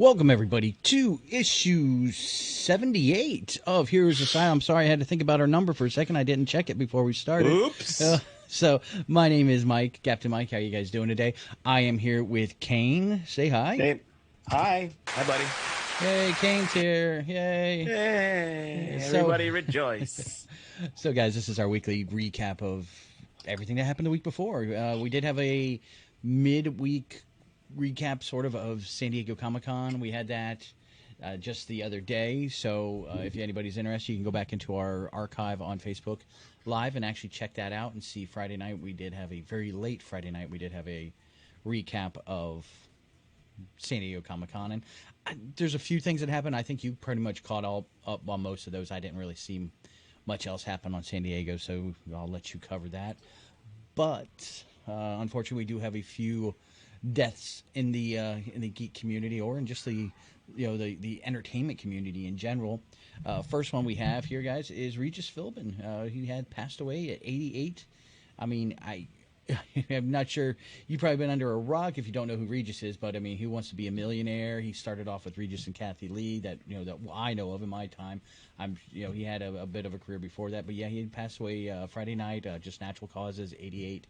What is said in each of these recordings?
Welcome, everybody, to issue 78 of Heroes Asylum. I'm sorry, I had to think about our number for a second. I didn't check it before we started. Oops. So, my name is Mike, Captain Mike. How you guys doing today? I am here with Kane. Say hi. Hey. Hi. Hi, buddy. Hey, Kane's here. Yay. Hey, everybody rejoice. So, guys, this is our weekly recap of everything that happened the week before. We did have a midweek recap sort of San Diego Comic-Con. We had that just the other day, so if anybody's interested, you can go back into our archive on Facebook Live and actually check that out and see. Friday night we did have a very late Friday night we did have a recap of San Diego Comic-Con, and there's a few things that happened. I think you pretty much caught all up on most of those. I didn't really see much else happen on San Diego, so I'll let you cover that. But unfortunately, we do have a few deaths in the geek community, or in just the entertainment community in general. First one we have here, guys, is Regis Philbin. He had passed away at 88. I mean, I'm not sure. You've probably been under a rock if you don't know who Regis is, but I mean, Who Wants to Be a Millionaire? He started off with Regis and Kathy Lee, that I know of in my time. He had a bit of a career before that, but yeah, he passed away Friday night, just natural causes, 88.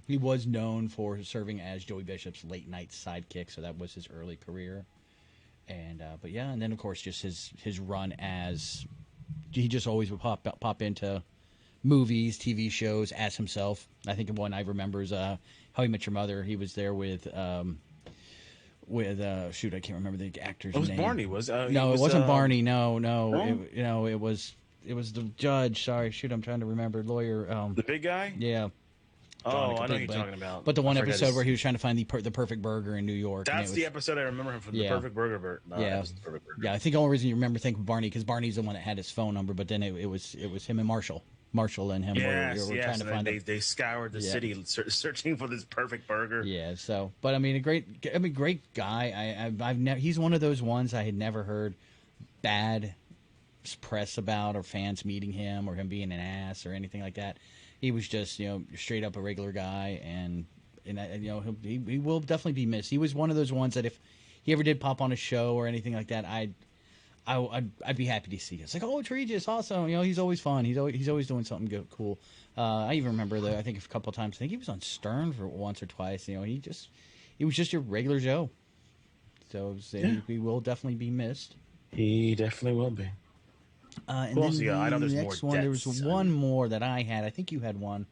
He was known for serving as Joey Bishop's late night sidekick, so that was his early career. And but yeah, and then of course just his run as he just always would pop into movies, TV shows as himself. I think one I remember is How I Met Your Mother. He was there with shoot, I can't remember the actor's name. It was Barney. No, it wasn't Barney. No. It was the judge. Sorry, shoot, I'm trying to remember. Lawyer. The big guy. Yeah. Oh, I know who you're talking about. But the one episode where he was trying to find the perfect burger in New York. That's the episode I remember him from, the Perfect Burger. Yeah, I think the only reason you remember thinking Barney because Barney's the one that had his phone number, but then it was him and Marshall. Marshall and him were trying to find. They scoured the city searching for this perfect burger. Yeah. So, but I mean, great guy. He's one of those ones I had never heard bad press about, or fans meeting him, or him being an ass, or anything like that. He was just, straight up a regular guy, and he will definitely be missed. He was one of those ones that if he ever did pop on a show or anything like that, I'd be happy to see it. It's like, oh, it's Regis, awesome. He's always fun. He's always doing something good, cool. I even remember I think a couple of times. I think he was on Stern for once or twice. He was just your regular Joe. So he will definitely be missed. He definitely will be. And then I know there's next more one, there was one more that I had. I think you had one,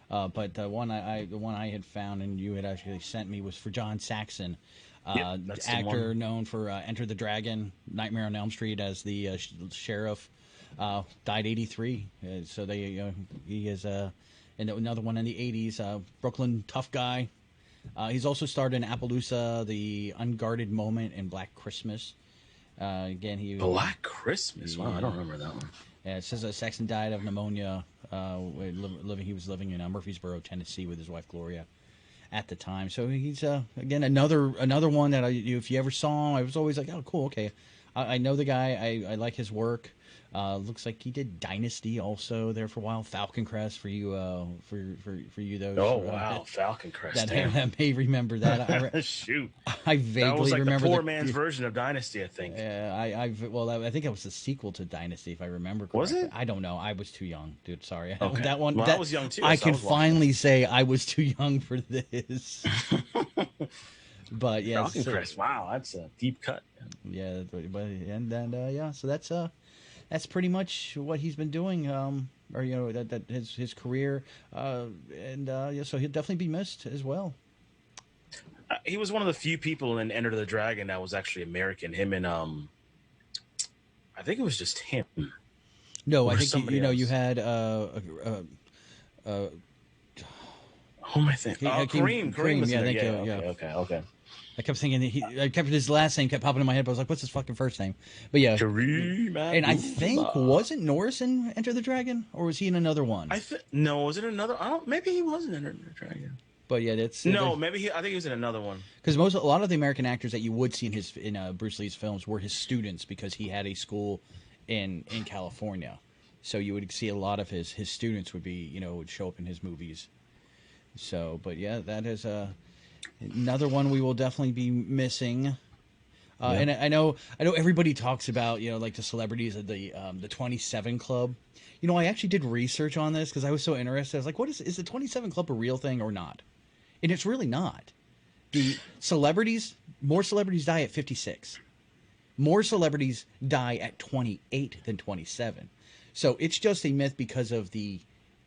but the one I had found and you had actually sent me was for John Saxon, actor known for Enter the Dragon, Nightmare on Elm Street as the sheriff. Died 83. So he is and another one in the 80s. Brooklyn tough guy. He's also starred in Appaloosa, The Unguarded Moment, and Black Christmas. Again, he Black Christmas. Wow, I don't remember that one. Yeah, it says Saxon died of pneumonia. He was living in Murfreesboro, Tennessee, with his wife Gloria at the time. So he's again another one that if you ever saw him, I was always like, oh, cool, okay. I know the guy. I like his work. Looks like he did Dynasty also there for a while. Falcon Crest for you, for you those. Oh wow, Falcon Crest. That may remember that. Shoot, I vaguely that was like remember the poor man's version of Dynasty, I think. Yeah, I think it was the sequel to Dynasty, if I remember correctly. Was it? I don't know. I was too young, dude. Sorry. Okay. That one. I was young too. I can finally say I was too young for this. But yeah, Falcon Crest. Wow, that's a deep cut. Yeah, so that's pretty much what he's been doing, that his career, so he'll definitely be missed as well. He was one of the few people in Enter the Dragon that was actually American. Him and I think it was just him. No, I think you had who am I thinking? Kareem was yeah, there. Thank you. Okay. I kept thinking his last name kept popping in my head, but I was like, what's his fucking first name? But yeah. Kareem. And I think, wasn't Norris in Enter the Dragon? Or was he in another one? No, was it another? Maybe he wasn't in Enter the Dragon. But yeah, that's... maybe I think he was in another one. Because a lot of the American actors that you would see in Bruce Lee's films were his students, because he had a school in California. So you would see a lot of his students would show up in his movies. So, but yeah, that is... another one we will definitely be missing. And I know everybody talks about, like the celebrities of the 27 Club. I actually did research on this because I was so interested. I was like, what is the 27 Club a real thing or not? And it's really not. More celebrities die at 56. More celebrities die at 28 than 27. So it's just a myth because of the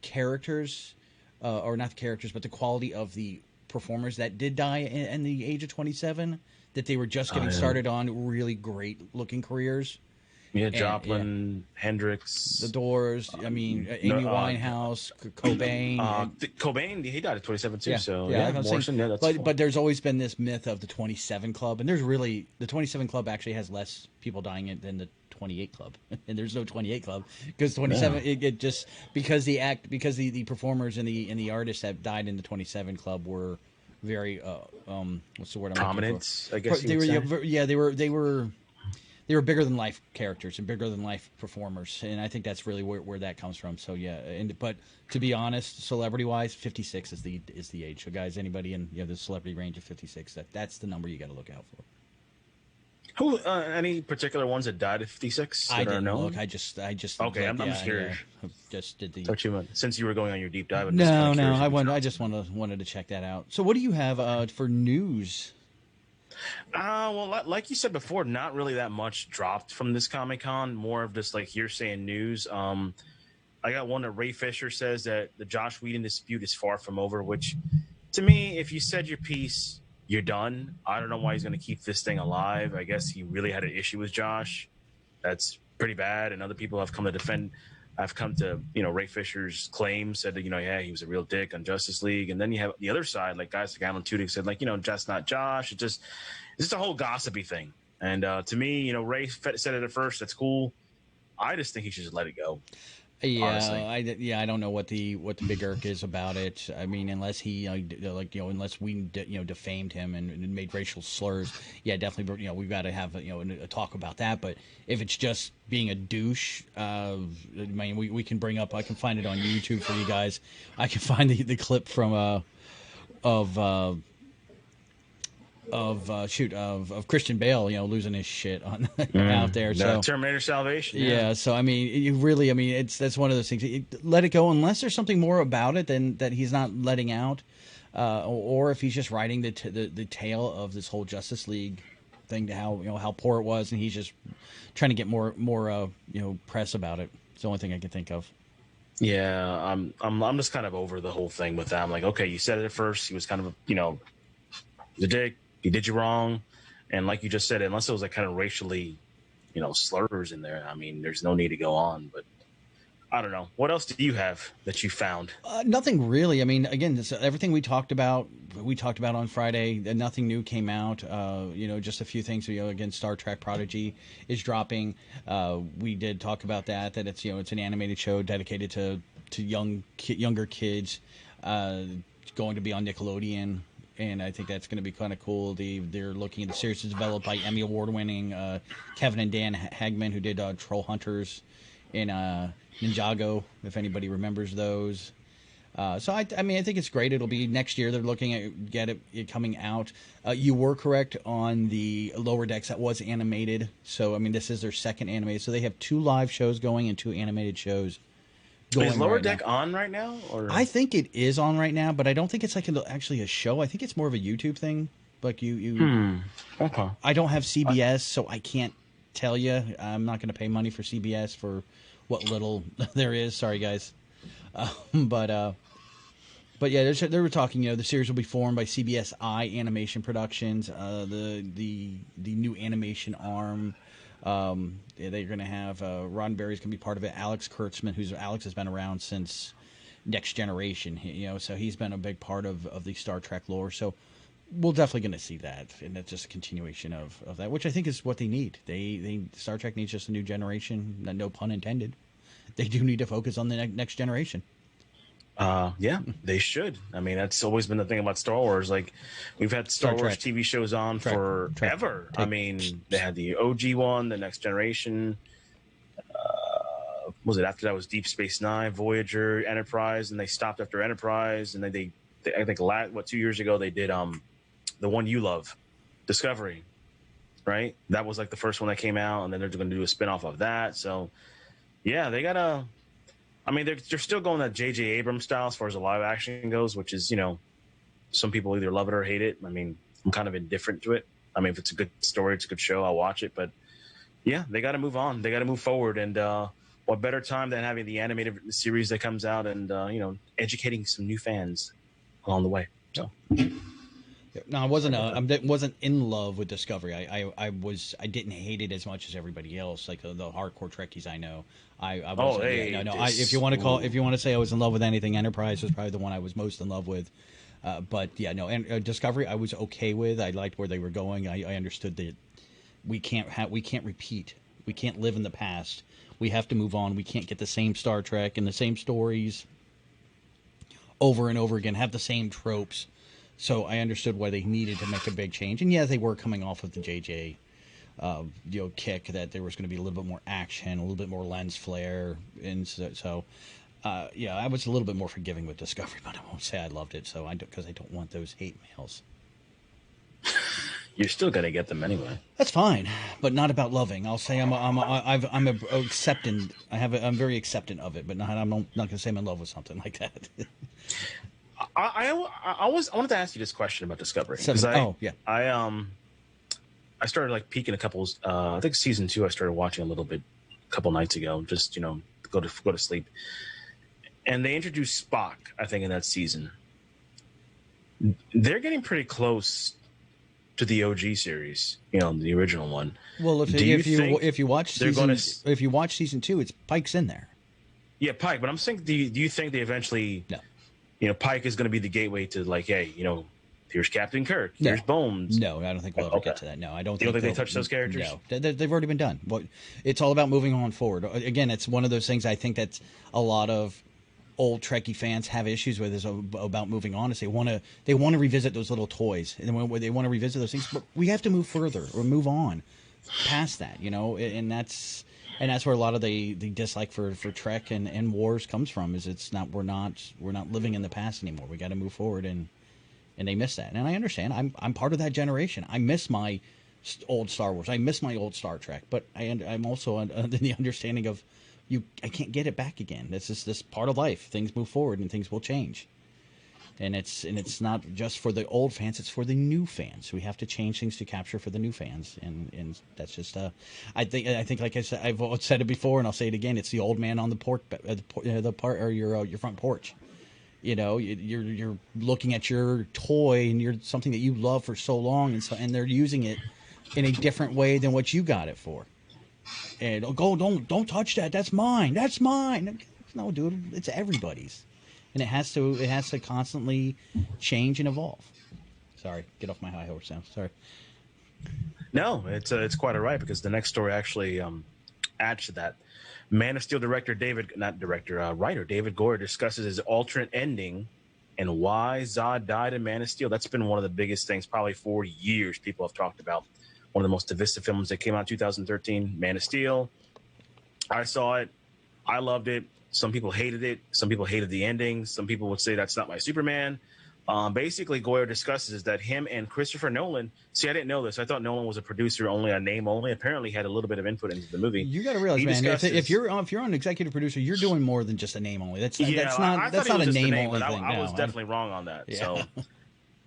characters, or not the characters, but the quality of the performers that did die in the age of 27, that they were just getting started on really great looking careers. Yeah, Joplin, Hendrix, The Doors. Amy Winehouse, Cobain. Cobain, he died at 27 too. Morrison. That's but there's always been this myth of the 27 Club, and the 27 Club actually has less people dying than the 28 Club, and there's no 28 Club because 27 it just because the performers and the artists that died in the 27 Club were very what's the word I'm prominent, I guess they were bigger than life characters and bigger than life performers, and I think that's really where that comes from. So but to be honest, celebrity wise, 56 is the age. So guys, anybody in the celebrity range of 56, that's the number you got to look out for. Who any particular ones that died at 56? I didn't look. I just okay. I'm just curious. Just did the. Since you were going on your deep dive. I just wanted to check that out. So what do you have for news? Well, like you said before, not really that much dropped from this Comic-Con. More of just like hearsay and news. I got one that Ray Fisher says that the Joss Whedon dispute is far from over, which to me, if you said your piece, you're done. I don't know why he's going to keep this thing alive. I guess he really had an issue with Josh. That's pretty bad. And other people have come to defend. I've come to, Ray Fisher's claim, said that, he was a real dick on Justice League. And then you have the other side, like guys like Alan Tudyk said, just not Josh. It's just a whole gossipy thing. And to me, Ray said it at first. That's cool. I just think he should just let it go. Yeah, I don't know what the big irk is about it. I mean, unless he unless we defamed him and made racial slurs, definitely we've got to have a talk about that. But if it's just being a douche, I mean, we can bring up. I can find it on YouTube for you guys. I can find the clip from of Christian Bale, losing his shit on out there. So Terminator Salvation. Yeah. So I mean, that's one of those things. Let it go unless there's something more about it than that he's not letting out, or if he's just writing the tale of this whole Justice League thing to how poor it was, and he's just trying to get more press about it. It's the only thing I can think of. Yeah, I'm just kind of over the whole thing with that. I'm like, okay, you said it at first. He was kind of the dick. He did you wrong, and like you just said, unless it was like kind of racially, slurs in there, I mean, there's no need to go on. But I don't know. What else do you have that you found? Nothing really. I mean, again, everything we talked about on Friday. Nothing new came out. Just a few things. Again, Star Trek Prodigy is dropping. We did talk about that it's it's an animated show dedicated to younger kids, going to be on Nickelodeon. And I think that's going to be kind of cool. They're looking at the series is developed by Emmy Award-winning Kevin and Dan Hagman, who did Troll Hunters and Ninjago, if anybody remembers those. So I think it's great. It'll be next year. They're looking at get it coming out. You were correct on the Lower Decks. That was animated. So I mean, this is their second animated. So they have 2 live shows going and 2 animated shows. Is Lower Deck on right now? Or? I think it is on right now, but I don't think it's actually a show. I think it's more of a YouTube thing. Like you. Okay. I don't have CBS, so I can't tell you. I'm not going to pay money for CBS for what little there is. Sorry, guys. But yeah, they were talking. The series will be formed by CBS Animation Productions, the new animation arm. They're going to have Roddenberry's going to be part of it. Alex Kurtzman, Alex has been around since Next Generation, so he's been a big part of the Star Trek lore. So we're definitely going to see that, and that's just a continuation of that, which I think is what they need. Star Trek needs just a new generation. No pun intended. They do need to focus on the next generation. Yeah, they should. I mean, that's always been the thing about Star Wars. Like, we've had Star Wars TV shows on forever. I mean, they had the OG one, the Next Generation. Was it after that was Deep Space Nine, Voyager, Enterprise, and they stopped after Enterprise. And then they I think 2 years ago they did the one you love, Discovery. right? That was like the first one that came out, and then they're going to do a spinoff of that. So yeah, they gotta. I mean, they're still going that J.J. Abrams style as far as the live action goes, which is, some people either love it or hate it. I mean, I'm kind of indifferent to it. I mean, if it's a good story, it's a good show, I'll watch it. But yeah, they got to move on. They got to move forward. And what better time than having the animated series that comes out and, educating some new fans along the way. So. No, I wasn't in love with Discovery. I didn't hate it as much as everybody else, like the hardcore Trekkies I know. I wasn't. If you want to say I was in love with anything, Enterprise was probably the one I was most in love with. But yeah, no, and Discovery I was okay with. I liked where they were going. I understood that we can't repeat. We can't live in the past. We have to move on. We can't get the same Star Trek and the same stories over and over again. Have the same tropes. So I understood why they needed to make a big change. And yeah, they were coming off of the JJ, kick that there was going to be a little bit more action, a little bit more lens flare, and so I was a little bit more forgiving with Discovery, but I won't say I loved it. So because I don't want those hate mails. You're still gonna get them anyway. That's fine, but not about loving. I'll say I'm acceptant. I'm very acceptant of it, but I'm not gonna say I'm in love with something like that. I wanted to ask you this question about Discovery. I started like peeking a couple. I think season 2. I started watching a little bit a couple nights ago. Just go to sleep. And they introduced Spock. I think in that season, they're getting pretty close to the OG series. The original one. Well, if you watch season 2, it's Pike's in there. Yeah, Pike. But I'm saying, do you think they eventually? No. Pike is going to be the gateway to like, hey, here's Captain Kirk, here's Bones. No, I don't think we'll ever get to that. No, I don't. You don't think they touch those characters? No, they've already been done. But it's all about moving on forward. Again, it's one of those things I think that's a lot of old Trekkie fans have issues with is about moving on. Is they want to revisit those little toys, and they want to revisit those things. But we have to move further or move on past that, and that's. And that's where a lot of the dislike for Trek and wars comes from. Is we're not living in the past anymore. We got to move forward, and they miss that. And I understand. I'm part of that generation. I miss my old Star Wars. I miss my old Star Trek. But I'm also under the understanding of I can't get it back again. That's just this part of life. Things move forward, and things will change. And it's not just for the old fans; it's for the new fans. We have to change things to capture for the new fans, and that's just. I think, like I said, I've said it before, and I'll say it again. It's the old man on the porch, your front porch. You're looking at your toy, and you're something that you love for so long, and they're using it in a different way than what you got it for. And don't touch that. That's mine. That's mine. No, dude, it's everybody's. And it has to constantly change and evolve. Sorry, get off my high horse now. Sorry. No, it's quite all right because the next story actually adds to that. Man of Steel writer David Goyer discusses his alternate ending and why Zod died in Man of Steel. That's been one of the biggest things probably for years people have talked about. One of the most divisive films that came out in 2013, Man of Steel. I saw it. I loved it. Some people hated it. Some people hated the ending. Some people would say that's not my Superman. Basically, Goyer discusses that him and Christopher Nolan. See, I didn't know this. I thought Nolan was a producer, only a name only. Apparently, had a little bit of input into the movie. You got to realize, man, if you're an executive producer, you're doing more than just a name only. That's not a name only thing. I was definitely wrong on that. Yeah. So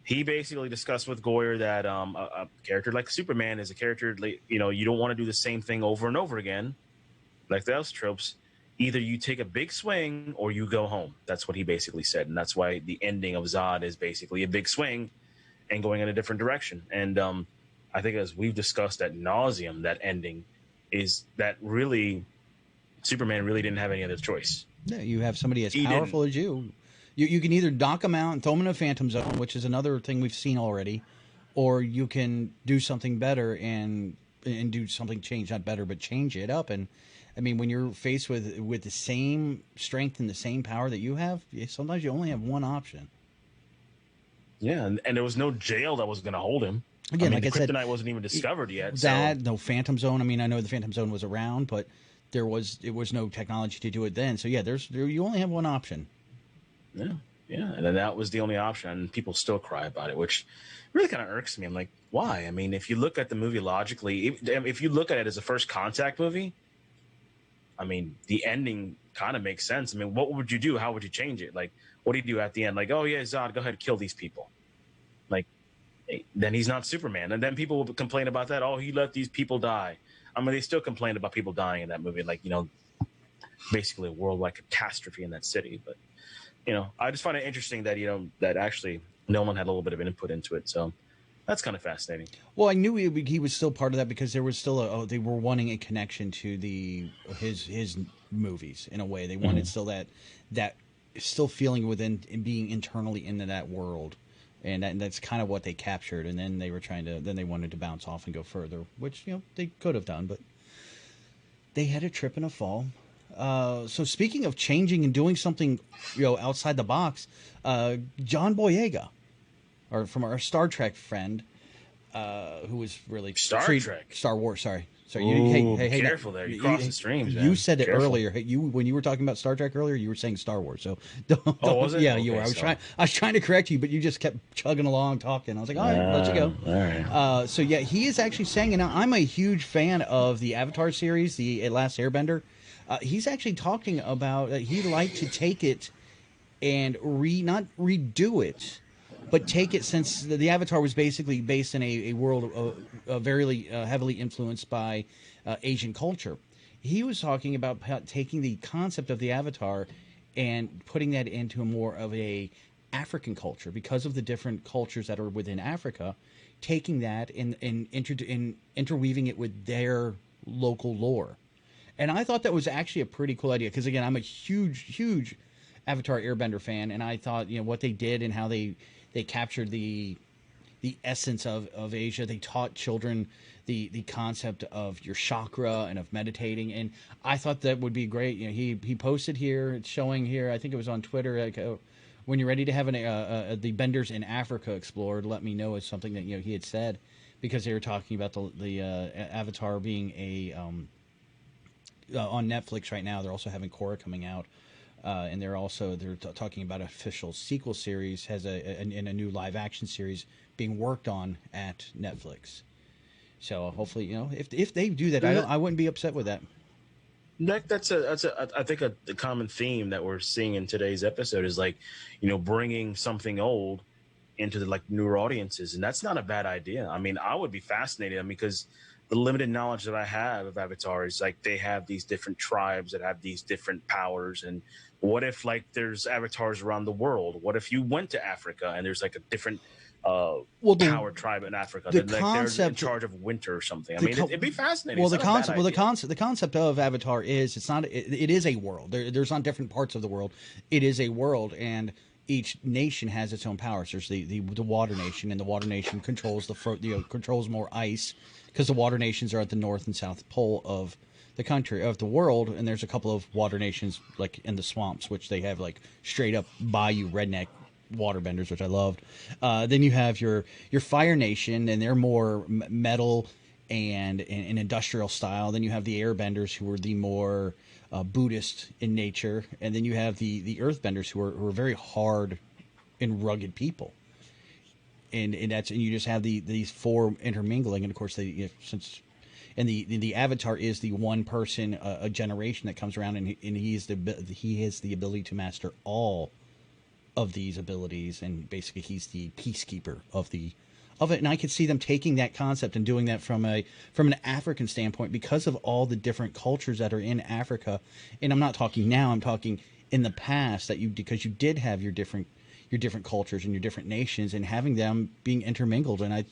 he basically discussed with Goyer that a character like Superman is a character. You don't want to do the same thing over and over again, like those tropes. Either you take a big swing or you go home. That's what he basically said. And that's why the ending of Zod is basically a big swing and going in a different direction. And I think as we've discussed ad nauseum, that ending is that really Superman really didn't have any other choice. Yeah, you have somebody as powerful as you. You can either knock him out and throw him in a phantom zone, which is another thing we've seen already, or you can do something better and do something not better, but change it up. And I mean, when you're faced with the same strength and the same power that you have, sometimes you only have one option. Yeah, and there was no jail that was going to hold him. Again, like I said, kryptonite wasn't even discovered yet. No Phantom Zone. I mean, I know the Phantom Zone was around, but it was no technology to do it then. So yeah, you only have one option. Yeah, and then that was the only option, and people still cry about it, which really kind of irks me. I'm like, Why? I mean, if you look at the movie logically, if you look at it as a first contact movie, I mean, the ending kind of makes sense. I mean, what would you do? How would you change it? Like, what do you do at the end? Like, oh yeah, Zod, go ahead, kill these people. Like, then he's not Superman. And then people will complain about that. Oh, he let these people die. I mean, they still complained about people dying in that movie. Like, basically a worldwide catastrophe in that city. But, I just find it interesting that, that actually Nolan had a little bit of an input into it. So that's kind of fascinating. Well, I knew he was still part of that because there was still they were wanting a connection to his movies in a way. They wanted still that still feeling within and being internally into that world. And that's kind of what they captured, and then they wanted to bounce off and go further, which they could have done, but they had a trip and a fall. So speaking of changing and doing something outside the box, John Boyega, or from our Star Trek friend, who was really Star Wars. Sorry. Ooh, hey, careful there. You cross the streams, man. You said it Careful. earlier. When you were talking about Star Trek earlier, you were saying Star Wars. So don't, was it? Yeah, Okay, you were. I was trying to correct you, but you just kept chugging along, talking. I was like, all right, let you go. All right. So yeah, he is actually saying, and I'm a huge fan of the Avatar series, the Last Airbender. He's actually talking about he'd like to take it and not redo it, but take it, since the Avatar was basically based in a world very heavily influenced by Asian culture. He was talking about taking the concept of the Avatar and putting that into more of a African culture because of the different cultures that are within Africa, taking that and interweaving it with their local lore. And I thought that was actually a pretty cool idea because, again, I'm a huge Avatar Airbender fan, and I thought what they did and how they captured the essence of Asia. They taught children the concept of your chakra and of meditating, and I thought that would be great. He posted here, it's showing here, I think it was on Twitter, like, when you're ready to have the Benders in Africa explored, let me know. Is something that he had said, because they were talking about the Avatar being on Netflix right now. They're also having Korra coming out. And they're talking about an official sequel series in a new live action series being worked on at Netflix. So hopefully, if they do that, I wouldn't be upset with that. Nick, that's I think a common theme that we're seeing in today's episode is like, bringing something old into the newer audiences, and that's not a bad idea. I mean, I would be fascinated because the limited knowledge that I have of Avatar is like they have these different tribes that have these different powers. And what if there's avatars around the world? What if you went to Africa and there's a different power tribe in Africa? They're in charge of winter or something. I mean, it'd be fascinating. Well, the concept of Avatar is it is a world. There's not different parts of the world. It is a world, and each nation has its own powers. There's the Water Nation, and the Water Nation controls controls more ice, because the Water Nations are at the North and South Pole of the world, and there's a couple of Water Nations in the swamps, which they have straight up bayou redneck waterbenders, which I loved. Then you have your Fire Nation, and they're more metal and industrial style. Then you have the Airbenders, who are the more Buddhist in nature, and then you have the Earthbenders, who are very hard and rugged people. And you just have these four intermingling, and of course the Avatar is the one person a generation that comes around, and he has the ability to master all of these abilities, and basically he's the peacekeeper of it. And I could see them taking that concept and doing that from an African standpoint, because of all the different cultures that are in Africa. And I'm not talking now; I'm talking in the past, because you did have your different cultures and your different nations, and having them being intermingled. And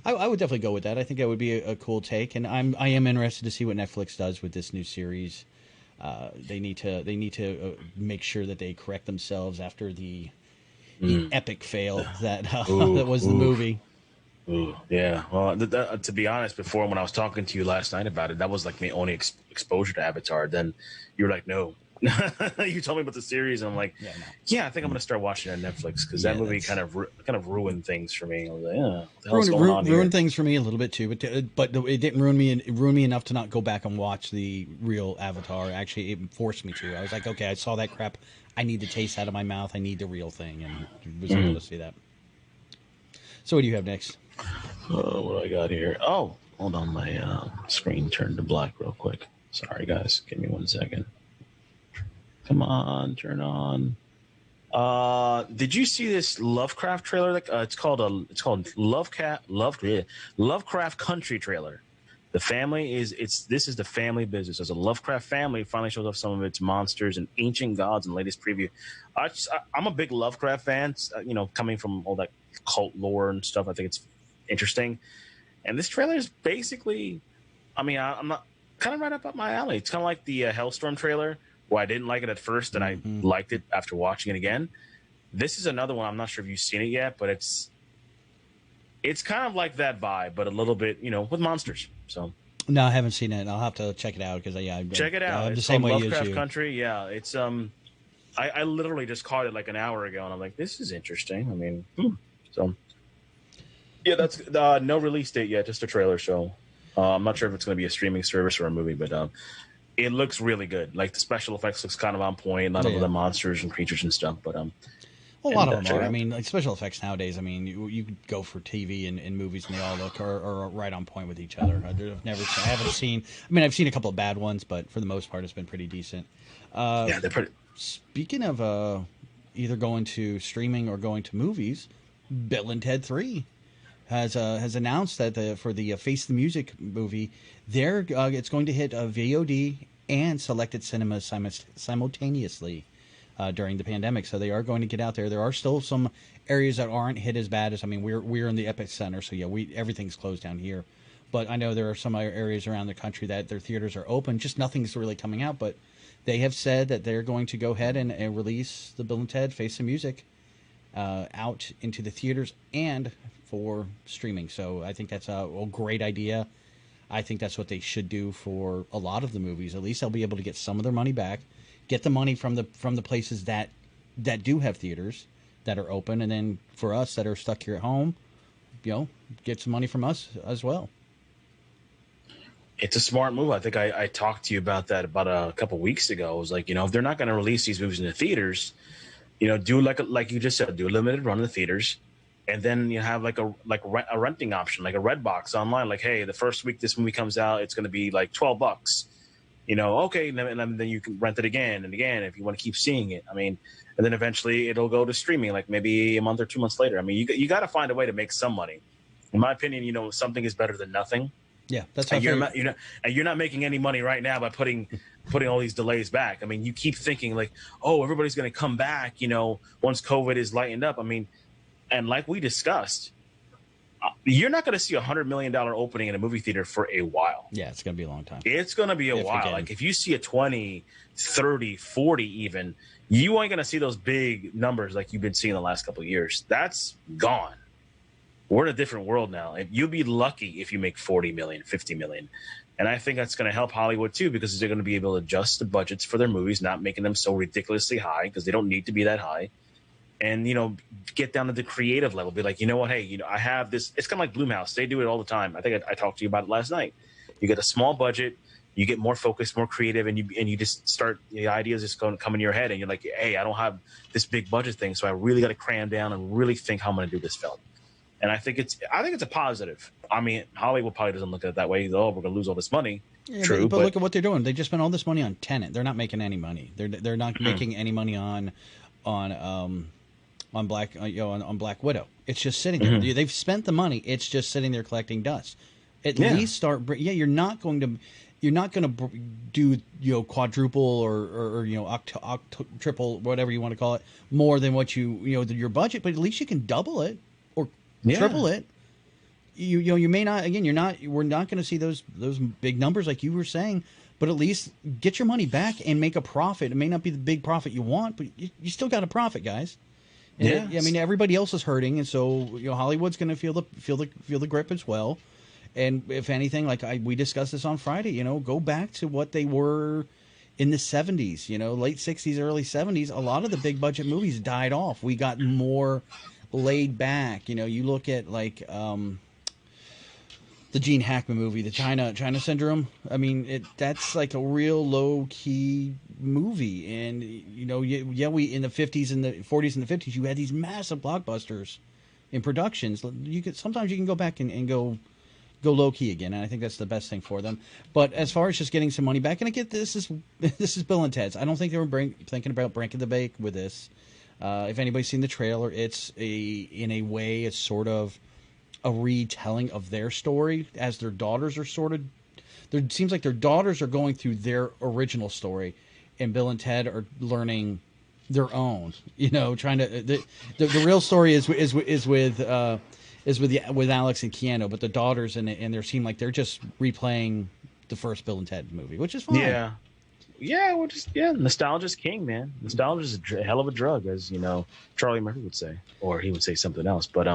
I would definitely go with that. I think that would be a cool take, and I am interested to see what Netflix does with this new series. They need to make sure that they correct themselves after the epic fail that was the movie. Ooh, yeah. Well, to be honest, before, when I was talking to you last night about it, that was my only exposure to Avatar. Then you were like, no. You told me about the series, and I'm like, yeah, I think I'm gonna start watching it on Netflix, because that movie kind of ruined things for me. I was like, yeah, what the hell's going on here? Ruined things for me a little bit too, but it didn't ruin me enough to not go back and watch the real Avatar. Actually, it forced me to. I was like, okay, I saw that crap. I need the taste out of my mouth. I need the real thing, and was able to see that. So what do you have next? What do I got here? Oh, hold on, my screen turned to black real quick. Sorry, guys. Give me 1 second. Come on, turn on. Did you see this Lovecraft trailer? Like, it's called Lovecraft Country trailer. The family this is the family business. As a Lovecraft family finally shows off some of its monsters and ancient gods in the latest preview. I'm a big Lovecraft fan. You know, coming from all that cult lore and stuff, I think it's interesting. And this trailer is basically, I mean, I'm not kind of right up my alley. It's kind of like the Hellstorm trailer, where I didn't like it at first and I liked it after watching it again. This is another one. I'm not sure if you've seen it yet, but it's kind of like that vibe, but a little bit, you know, with monsters. So No, I haven't seen it. I'll have to check it out because check it out. I'm the It's same called way Lovecraft as you. Country. Yeah, it's I literally just caught it like an hour ago, and I'm like, this is interesting. I mean, so yeah, that's no release date yet, just a trailer. So I'm not sure if it's going to be a streaming service or a movie, but it looks really good. Like the special effects looks kind of on point. Not all the monsters and creatures and stuff, but a lot of them are. I mean, like special effects nowadays. I mean, you could go for TV and movies, and they all look are right on point with each other. I haven't seen. I mean, I've seen a couple of bad ones, but for the most part, it's been pretty decent. Yeah, they're pretty. Speaking of either going to streaming or going to movies, Bill and Ted 3 has announced that for the Face the Music movie, it's going to hit VOD and selected cinemas simultaneously. During the pandemic, so they are going to get out there. There are still some areas that aren't hit as bad as, I mean, we're in the epicenter, so yeah, everything's closed down here. But I know there are some areas around the country that their theaters are open, just nothing's really coming out. But they have said that they're going to go ahead and release the Bill and Ted Face the Music out into the theaters and for streaming. So I think that's a great idea. I think that's what they should do for a lot of the movies. At least they'll be able to get some of their money back. Get the money from the places that do have theaters that are open, and then for us that are stuck here at home, you know, get some money from us as well. It's a smart move. I think I talked to you about that about a couple weeks ago. I was like, you know, if they're not going to release these movies in the theaters, you know, do like you just said, do a limited run in the theaters, and then you have a renting option, like a Redbox online. Like, hey, the first week this movie comes out, it's going to be like $12. You know, okay, and then you can rent it again and again if you want to keep seeing it. I mean, and then eventually it'll go to streaming, like maybe a month or 2 months later. I mean, you got to find a way to make some money. In my opinion, you know, something is better than nothing. Yeah, that's and you're not making any money right now by putting all these delays back. I mean, you keep thinking like, oh, everybody's going to come back, you know, once COVID is lightened up. I mean, and like we discussed, you're not going to see $100 million opening in a movie theater for a while. Yeah, it's going to be a long time. It's going to be a while. Like if you see a 20, 30, 40 even, you ain't going to see those big numbers like you've been seeing the last couple of years. That's gone. We're in a different world now. And you'll be lucky if you make 40 million, 50 million. And I think that's going to help Hollywood too, because they're going to be able to adjust the budgets for their movies, not making them so ridiculously high because they don't need to be that high. And, you know, get down to the creative level. Be like, you know what? Hey, you know, I have this. It's kind of like Blumhouse. They do it all the time. I think I talked to you about it last night. You get a small budget, you get more focused, more creative, and you just start, the ideas just going to come in your head. And you're like, hey, I don't have this big budget thing, so I really got to cram down and really think how I'm going to do this film. And I think it's a positive. I mean, Hollywood probably doesn't look at it that way. Oh, we're going to lose all this money. Yeah, True, but look at what they're doing. They just spent all this money on Tenet. They're not making any money. They're not making any money on Black Widow. It's just sitting there. They've spent the money. It's just sitting there collecting dust. At least start. Yeah, you're not going to do, you know, quadruple or you know, triple, whatever you want to call it, more than what your budget. But at least you can double it or triple it. You may not. Again, we're not going to see those big numbers like you were saying. But at least get your money back and make a profit. It may not be the big profit you want, but you still got a profit, guys. Yeah, I mean, everybody else is hurting, and so, you know, Hollywood's going to feel the grip as well. And if anything, like we discussed this on Friday, you know, go back to what they were in the 70s, you know, late 60s, early 70s. A lot of the big budget movies died off. We got more laid back. You know, you look at like the Gene Hackman movie, the China Syndrome. I mean, that's like a real low key movie, and you know, we in the 50s and the 40s and the 50s, you had these massive blockbusters in productions, sometimes you can go back and go low key again, and I think that's the best thing for them. But as far as just getting some money back, and I get this is Bill and Ted's. I don't think they were thinking about breaking the bank with this. If anybody's seen the trailer, in a way it's sort of a retelling of their story, as their daughters are sort of. It seems like their daughters are going through their original story, and Bill and Ted are learning their own. Trying to the real story is with Alex and Keanu, but the daughters and they seem like they're just replaying the first Bill and Ted movie, which is fine. Yeah, nostalgia's king, man. Nostalgia's a hell of a drug, as Charlie Murphy would say, or he would say something else. But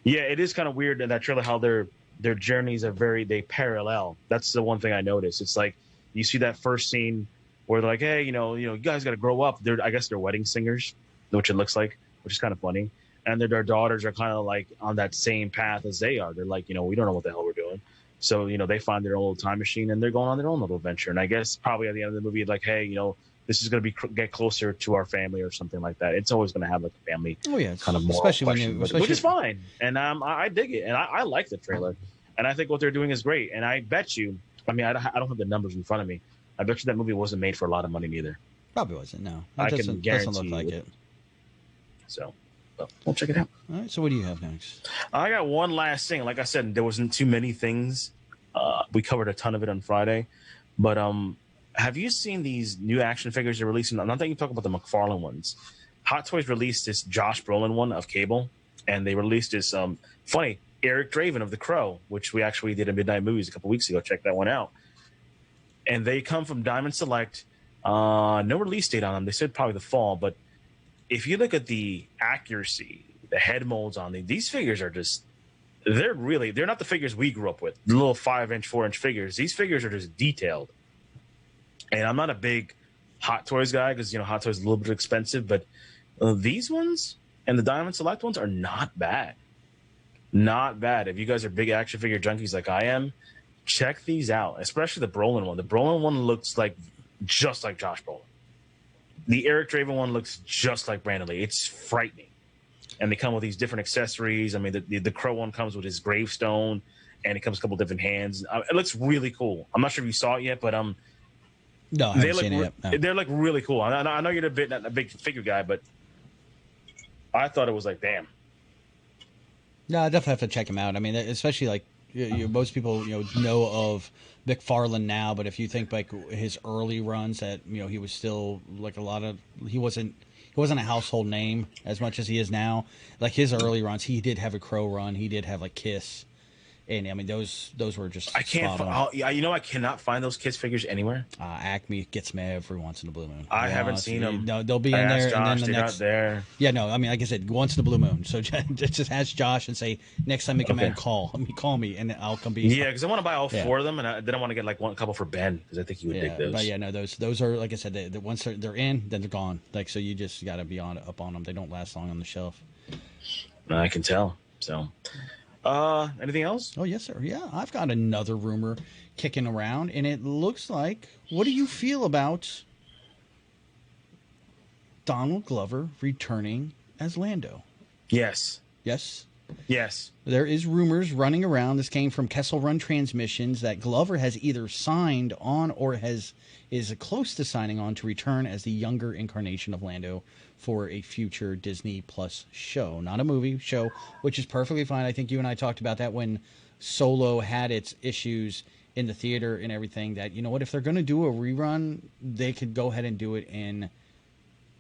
yeah, it is kind of weird in that trailer how their journeys are they parallel. That's the one thing I noticed. It's like you see that first scene where they're like, hey, you guys got to grow up. I guess they're wedding singers, which it looks like, which is kind of funny. And their daughters are kind of like on that same path as they are. They're like, we don't know what the hell we're doing. So, they find their own little time machine and they're going on their own little adventure. And I guess probably at the end of the movie, like, hey, this is going to get closer to our family or something like that. It's always going to have like a family kind of moral question, which is fine. And I dig it. And I like the trailer. And I think what they're doing is great. And I bet you, I don't have the numbers in front of me. I bet you that movie wasn't made for a lot of money neither. Probably wasn't, no. I can guarantee doesn't look like it. So, we'll check it out. All right, so what do you have next? I got one last thing. Like I said, there wasn't too many things. We covered a ton of it on Friday. But have you seen these new action figures they're releasing? I'm not thinking talking about the McFarlane ones. Hot Toys released this Josh Brolin one of Cable, and they released this funny Eric Draven of The Crow, which we actually did in Midnight Movies a couple weeks ago. Check that one out. And they come from Diamond Select. No release date on them. They said probably the fall, but if you look at the accuracy, the head molds on these figures are just, they're not the figures we grew up with, the little 5-inch, 4-inch figures. These figures are just detailed. And I'm not a big Hot Toys guy because, Hot Toys is a little bit expensive, but these ones and the Diamond Select ones are not bad. Not bad. If you guys are big action figure junkies like I am, check these out, especially the Brolin one. The Brolin one looks just like Josh Brolin. The Eric Draven one looks just like Brandon Lee. It's frightening. And they come with these different accessories. I mean, the Crow one comes with his gravestone, and it comes a couple different hands. It looks really cool. I'm not sure if you saw it yet, but no, I haven't seen it yet. No. They're really cool. I know you're not a big figure guy, but I thought it was like, damn. No, I definitely have to check him out. I mean, especially like most people know of McFarlane now, but if you think like his early runs, that he was still like he wasn't a household name as much as he is now. Like his early runs, he did have a Crow run, he did have like Kiss. And I mean, those were just. I can't. I cannot find those Kiss figures anywhere. Acme gets me every once in a blue moon. I haven't seen them. No, they'll be in there, Josh, and then the next. Not there. Yeah, no. I mean, like I said, once in a blue moon. So just ask Josh and say next time you come in, call me, and I'll come be. Yeah, because I want to buy all 4 of them, and then I want to get like one couple for Ben because I think he would dig those. But yeah, no, those are like I said. The once they're in, then they're gone. Like so, you just got to be up on them. They don't last long on the shelf. I can tell. So. Anything else? Oh, yes, sir. Yeah, I've got another rumor kicking around, and it looks like, what do you feel about Donald Glover returning as Lando? Yes. Yes? Yes. There is rumors running around. This came from Kessel Run Transmissions that Glover has either signed on or is close to signing on to return as the younger incarnation of Lando for a future Disney Plus show. Not a movie, show, which is perfectly fine. I think you and I talked about that when Solo had its issues in the theater and everything, that, if they're going to do a rerun, they could go ahead and do it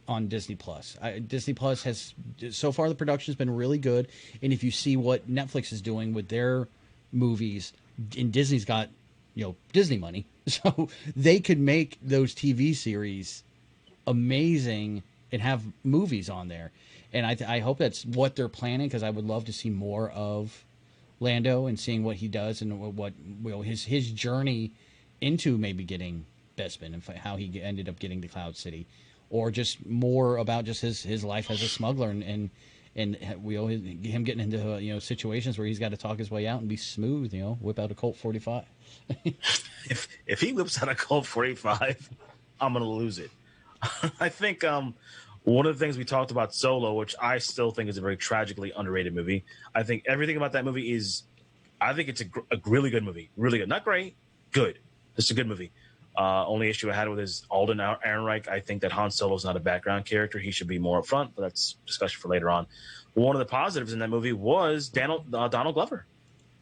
on Disney Plus. Disney Plus has, so far the production's been really good, and if you see what Netflix is doing with their movies, and Disney's got, Disney money, so they could make those TV series amazing and have movies on there. And I hope that's what they're planning, because I would love to see more of Lando and seeing what he does and what his journey into maybe getting Bespin and how he ended up getting the Cloud City, or just more about just his life as a smuggler and him getting into situations where he's got to talk his way out and be smooth, whip out a Colt 45. if he whips out a Colt 45, I'm gonna lose it. I think One of the things we talked about Solo, which I still think is a very tragically underrated movie. I think everything about that movie is, I think it's a really good movie. Really good. Not great, good. It's a good movie. Only issue I had with is Alden Ehrenreich. I think that Han Solo's not a background character. He should be more up front, but that's discussion for later on. One of the positives in that movie was Donald Glover.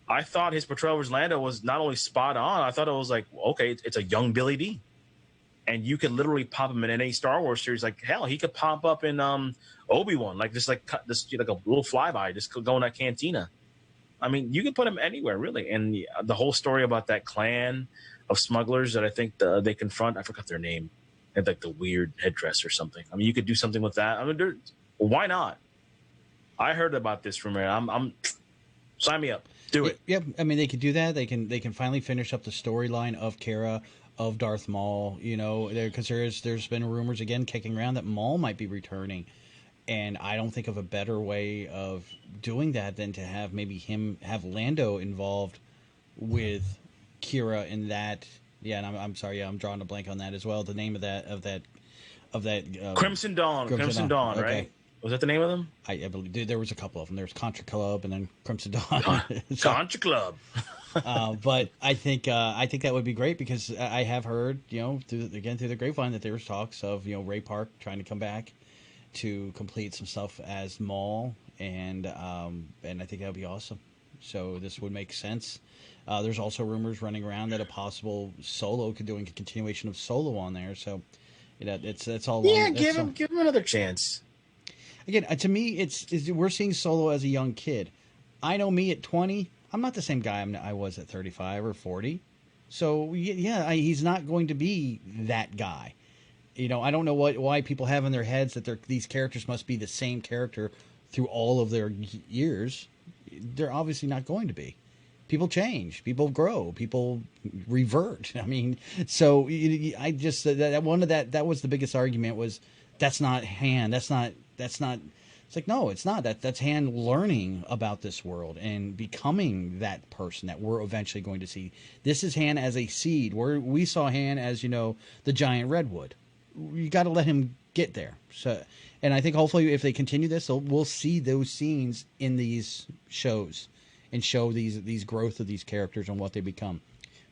I thought his portrayal as Lando was not only spot on, I thought it was like, okay, it's a young Billy D. And you could literally pop him in any Star Wars series. Like, hell, he could pop up in Obi-Wan, like just like this, like a little flyby, just go in that cantina. I mean, you can put him anywhere, really. And the whole story about that clan of smugglers that I think they confront, I forgot their name, had like the weird headdress or something. I mean, you could do something with that. I mean, why not? I heard about this from here. I'm sign me up. Do it. Yeah, I mean, they could do that. They can finally finish up the storyline of Kara, of Darth Maul. You know, because there's been rumors again kicking around that Maul might be returning. And I don't think of a better way of doing that than to have maybe have Lando involved with Kira in that. Yeah, and I'm sorry, yeah, I'm drawing a blank on that as well. The name of that Crimson Dawn. Crimson Dawn, okay. Right? Was that the name of them? I believe there was a couple of them. There was Contra Club and then Crimson Dawn. Contra Club. But I think that would be great because I have heard, you know, through the grapevine that there was talks of, you know, Ray Park trying to come back to complete some stuff as Maul, and I think that would be awesome. So this would make sense. There's also rumors running around that a possible Solo could do a continuation of Solo on there. So, you know, it's all. Yeah, give him another chance. Again, to me, we're seeing Solo as a young kid. I know me at 20, I'm not the same guy I was at 35 or 40. So yeah, he's not going to be that guy. You know, I don't know why people have in their heads that these characters must be the same character through all of their years. They're obviously not going to be. People change, people grow, people revert. I mean, so I just that was the biggest argument was that's not Han. That's not. It's like, no, it's not. That's Han learning about this world and becoming that person that we're eventually going to see. This is Han as a seed. We saw Han as, you know, the giant redwood. You got to let him get there. So, and I think hopefully if they continue this, we'll see those scenes in these shows and show these growth of these characters and what they become.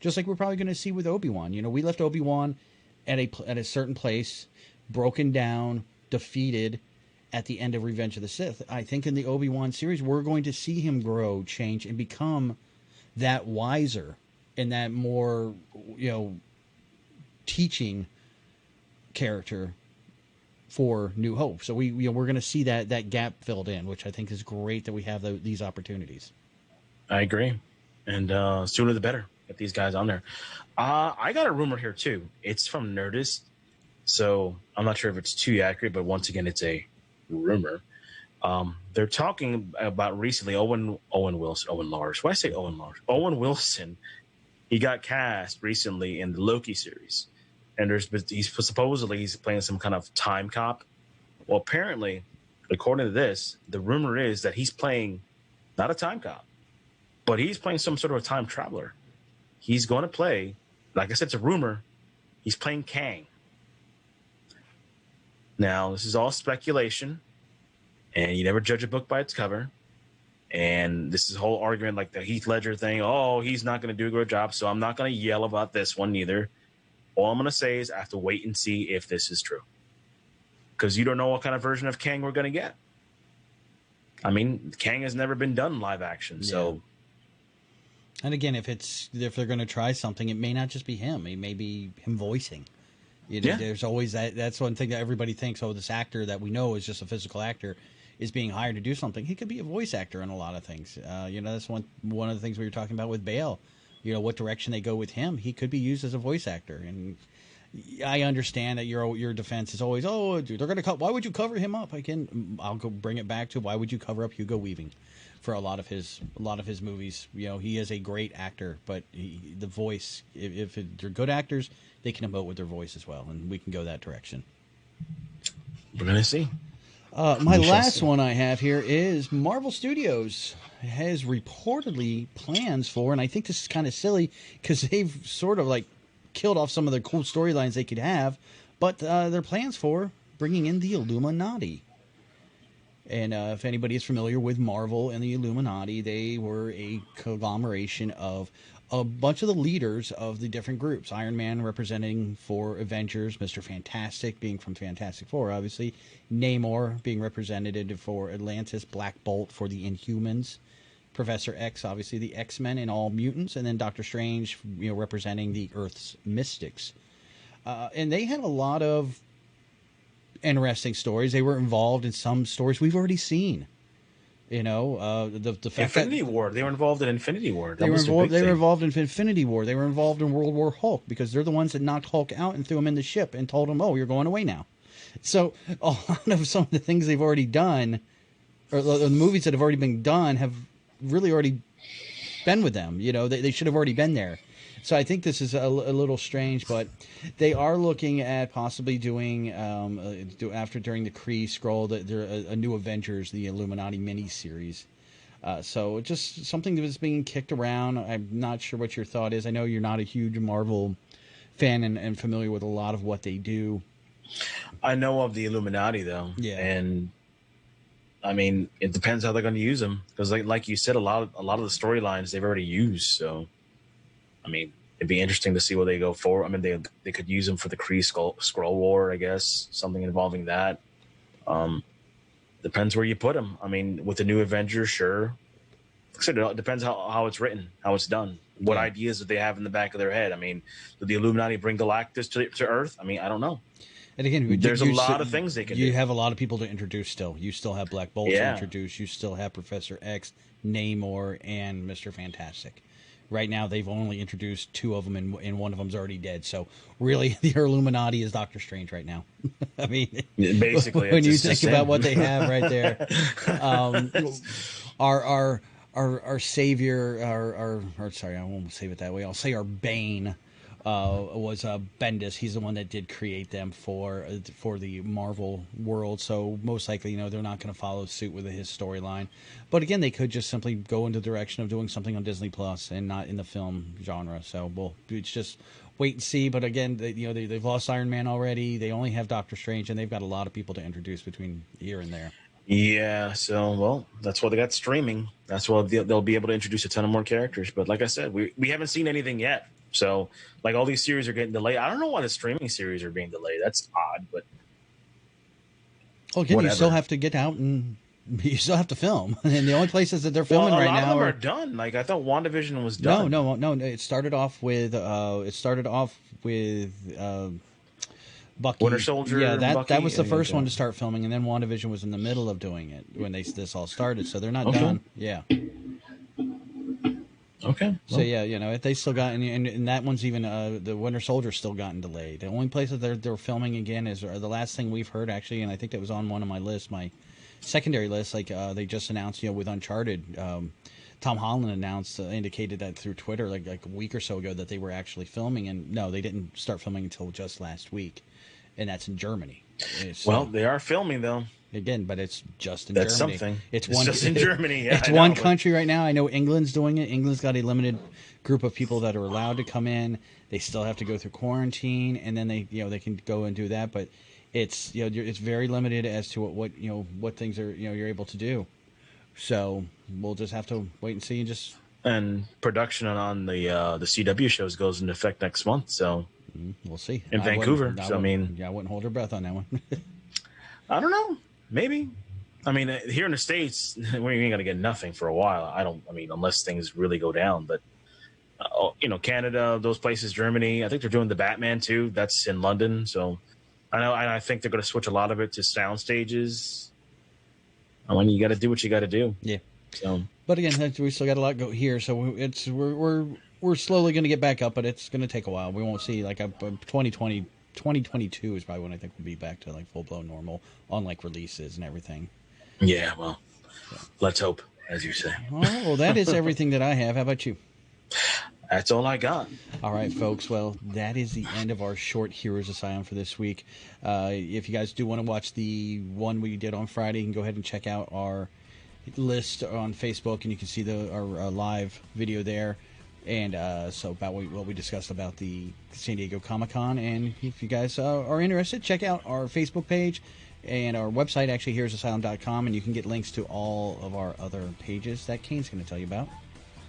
Just like we're probably going to see with Obi-Wan. You know, we left Obi-Wan at a certain place, broken down, defeated at the end of Revenge of the Sith. I think in the Obi-Wan series, we're going to see him grow, change, and become that wiser and that more, you know, teaching character for New Hope. So we're going to see that gap filled in, which I think is great that we have these opportunities. I agree, and sooner the better. Get these guys on there. I got a rumor here too. It's from Nerdist, so I'm not sure if it's too accurate, but once again, it's a rumor. They're talking about recently Owen Lars. Why I say Owen Lars? Owen Wilson. He got cast recently in the Loki series, and he's supposedly playing some kind of time cop. Well, apparently, according to this, the rumor is that he's playing not a time cop, but he's playing some sort of a time traveler. He's going to play, like I said, it's a rumor. He's playing Kang. Now, this is all speculation, and you never judge a book by its cover. And this is a whole argument like the Heath Ledger thing. Oh, he's not going to do a good job, so I'm not going to yell about this one either. All I'm going to say is I have to wait and see if this is true. Because you don't know what kind of version of Kang we're going to get. I mean, Kang has never been done live action, so... And again, if they're going to try something, it may not just be him. It may be him voicing. You know, there's always that's one thing that everybody thinks, oh, this actor that we know is just a physical actor is being hired to do something. He could be a voice actor in a lot of things. You know, that's one of the things we were talking about with Bale. You know, what direction they go with him. He could be used as a voice actor. And I understand that your defense is always, oh, dude, they're going to why would you cover him up? I'll go bring it back to why would you cover up Hugo Weaving for a lot of his movies. You know, he is a great actor, but the voice, if they're good actors, they can emote with their voice as well, and we can go that direction. We're going to see. My last one I have here is Marvel Studios has reportedly plans for, and I think this is kind of silly because they've sort of like killed off some of the cool storylines they could have, but their plans for bringing in the Illuminati. And if anybody is familiar with Marvel and the Illuminati, they were a conglomeration of a bunch of the leaders of the different groups. Iron Man representing for Avengers, Mr. Fantastic being from Fantastic Four, obviously. Namor being represented for Atlantis, Black Bolt for the Inhumans. Professor X, obviously the X-Men and all mutants. And then Doctor Strange, representing the Earth's Mystics. And they had a lot of interesting stories. They were involved in some stories we've already seen. The fact Infinity War. They were involved in Infinity War. They were involved in Infinity War. They were involved in World War Hulk because they're the ones that knocked Hulk out and threw him in the ship and told him, "Oh, you're going away now." So a lot of some of the things they've already done, or the movies that have already been done, have really already been with them. They should have already been there. So I think this is a little strange, but they are looking at possibly doing during the Kree scroll that there a new Avengers, the Illuminati miniseries. So just something that was being kicked around. I'm not sure what your thought is. I know you're not a huge Marvel fan and familiar with a lot of what they do. I know of the Illuminati though, yeah, and I mean it depends how they're going to use them because, like you said, a lot of the storylines they've already used. So. I mean, it'd be interesting to see what they go for. I mean, they could use them for the Kree Skrull War, I guess, something involving that. Depends where you put them. I mean, with the new Avengers, sure. Like I said, it depends how it's written, how it's done, what ideas do they have in the back of their head. I mean, do the Illuminati bring Galactus to Earth? I mean, I don't know. And again, there's a lot of things they can do. You have a lot of people to introduce still. You still have Black Bolt to introduce. You still have Professor X, Namor, and Mr. Fantastic. Right now, they've only introduced two of them, and one of them's already dead. So, really, the Illuminati is Doctor Strange right now. I mean, basically, when you think about what they have right there, our savior, sorry, I won't say it that way. I'll say our Bane was Bendis. He's the one that did create them for the Marvel world. So most likely, they're not going to follow suit with his storyline. But again, they could just simply go in the direction of doing something on Disney Plus and not in the film genre. So it's just wait and see. But again, they've lost Iron Man already. They only have Doctor Strange, and they've got a lot of people to introduce between here and there. Yeah, so, that's why they got streaming. That's why they'll be able to introduce a ton of more characters. But like I said, we haven't seen anything yet. So, all these series are getting delayed. I don't know why the streaming series are being delayed. That's odd, but... Well, again, you still have to get out and you still have to film. And the only places that they're filming right now a lot of them are done. I thought WandaVision was done. No. It started off with Bucky. Winter Soldier. Yeah, that Bucky, was the first one to start filming, and then WandaVision was in the middle of doing it when this all started. So they're not done. Yeah. Okay. So they still got, and that one's even the Winter Soldier's still gotten delayed. The only places they're filming again is the last thing we've heard actually, and I think that was on one of my lists, my secondary list. They just announced, with Uncharted, Tom Holland indicated that through Twitter like a week or so ago that they were actually filming, and no, they didn't start filming until just last week, and that's in Germany. They are filming though. Again, but it's just in Germany. That's something. It's just in Germany. Yeah, it's one country right now. I know England's doing it. England's got a limited group of people that are allowed to come in. They still have to go through quarantine, and then they can go and do that. But it's it's very limited as to what things are you're able to do. So we'll just have to wait and see and production on the CW shows goes into effect next month. So we'll see in Vancouver. I wouldn't hold her breath on that one. I don't know. Maybe. I mean, here in the States, we ain't gonna get nothing for a while. Unless things really go down. But Canada, those places, Germany. I think they're doing the Batman too. That's in London. So I think they're gonna switch a lot of it to sound stages. You got to do what you got to do. Yeah. So. But again, we still got a lot go here. So we're slowly gonna get back up, but it's gonna take a while. We won't see 2022 is probably when I think we'll be back to full blown normal on releases and everything. Yeah, well, let's hope, as you say. All right, well, that is everything that I have. How about you? That's all I got. All right, folks. Well, that is the end of our short Heroes Asylum for this week. If you guys do want to watch the one we did on Friday, you can go ahead and check out our list on Facebook, and you can see our live video there. And so about what we discussed about the San Diego Comic-Con. And if you guys are interested, check out our Facebook page and our website, actually, heroesasylum.com, and you can get links to all of our other pages that Kane's going to tell you about.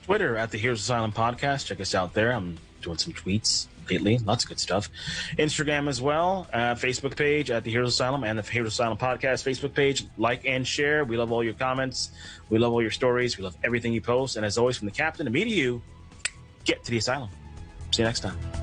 Twitter at the Heroes Asylum Podcast. Check us out there. I'm doing some tweets lately. Lots of good stuff. Instagram as well. Facebook page at the Heroes Asylum and the Heroes Asylum Podcast Facebook page. Like and share. We love all your comments. We love all your stories. We love everything you post. And as always, from the captain to me to you, get to the asylum. See you next time.